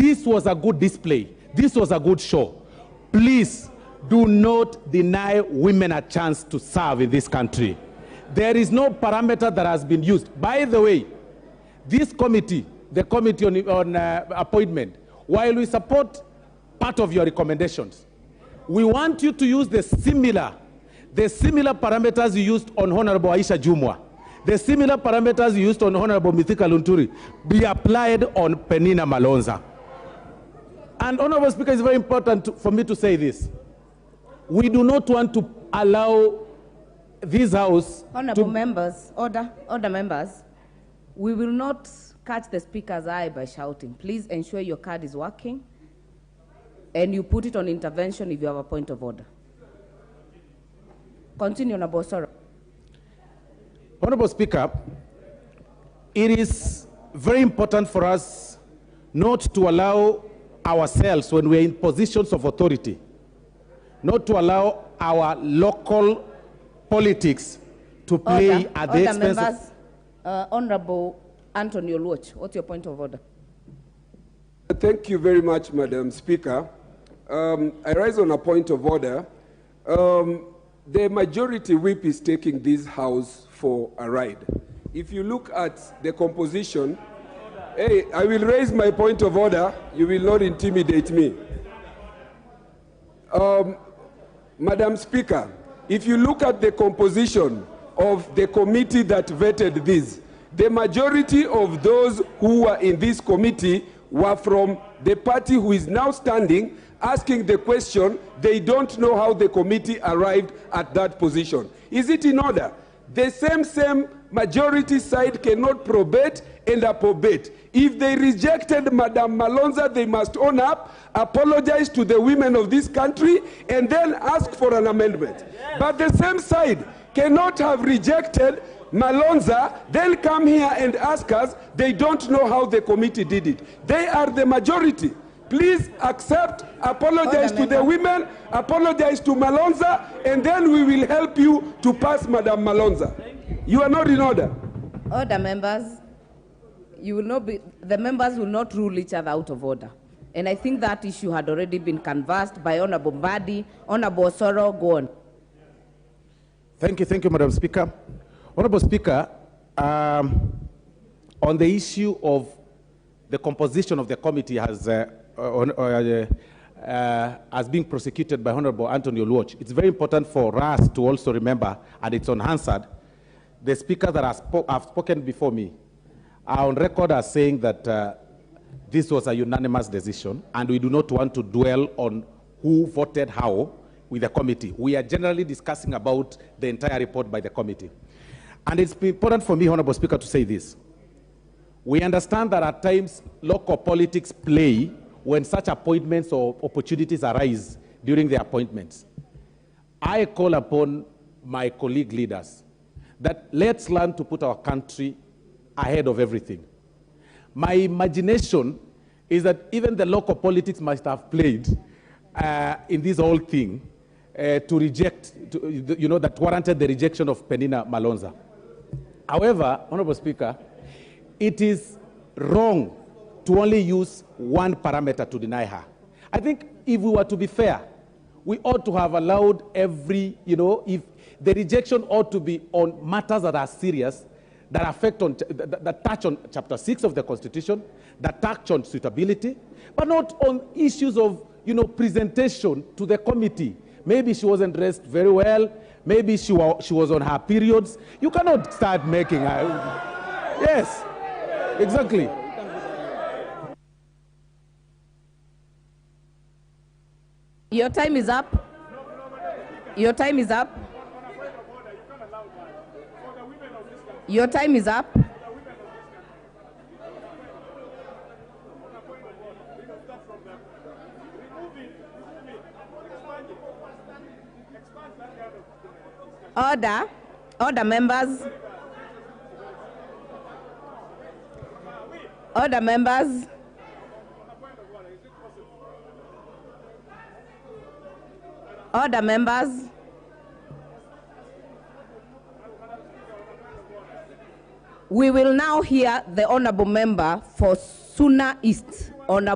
this was a good display. This was a good show. Please do not deny women a chance to serve in this country. There is no parameter that has been used. By the way, this committee, the committee on appointment, while we support part of your recommendations, we want you to use the similar parameters you used on Honorable Aisha Jumwa, the similar parameters you used on Honorable Mithika Lunturi, be applied on Peninah Malonzi. And Honorable Speaker, it's very important for me to say this. We do not want to allow this House Honorable members, order members, we will not catch the Speaker's eye by shouting. Please ensure your card is working and you put it on intervention if you have a point of order. Continue, Honorable Osoro. Honorable Speaker, it is very important for us not to allow ourselves, when we're in positions of authority, not to allow our local politics to play at the expense members, Honorable Anthony Oluoch, what's your point of order? Thank you very much, Madam Speaker. I rise on a point of order. The majority whip is taking this House for a ride. If you look at the composition, hey, I will raise my point of order. You will not intimidate me. Madam Speaker, if you look at the composition of the committee that vetted this, the majority of those who were in this committee were from the party who is now standing, asking the question. They don't know how the committee arrived at that position. Is it in order? The same majority side cannot probate and approbate. If they rejected Madam Malonzi, they must own up, apologize to the women of this country, and then ask for an amendment. Yes. But the same side cannot have rejected Malonzi, then come here and ask us. They don't know how the committee did it. They are the majority. Please accept, apologize to the women, apologize to Malonzi, and then we will help you to pass Madam Malonzi. You are not in order. Order, members. You will not be, the members will not rule each other out of order. And I think that issue had already been canvassed by Honorable Mbadi. Honorable Osoro, go on. Thank you, Madam Speaker. Honorable Speaker, on the issue of the composition of the committee as being prosecuted by Honorable Anthony Oluoch, it's very important for us to also remember, and it's unanswered, the speakers that have spoken before me are on record as saying that this was a unanimous decision, and we do not want to dwell on who voted how with the committee. We are generally discussing about the entire report by the committee. And it's important for me, Honorable Speaker, to say this. We understand that at times local politics play when such appointments or opportunities arise during the appointments. I call upon my colleague leaders that let's learn to put our country ahead of everything. My imagination is that even the local politics must have played in this whole thing to reject, that warranted the rejection of Peninah Malonzi. However, Honorable Speaker, it is wrong to only use one parameter to deny her. I think if we were to be fair, we ought to have allowed every, if the rejection ought to be on matters that are serious, that affect that touch on Chapter 6 of the Constitution, that touch on suitability, but not on issues of, presentation to the committee. Maybe she wasn't dressed very well. Maybe she was on her periods. You cannot start making her. Yes, exactly. Your time is up. Your time is up. Your time is up. Order. Order, members. Order, members. Order, members. We will now hear the honorable member for Suna East. Honorable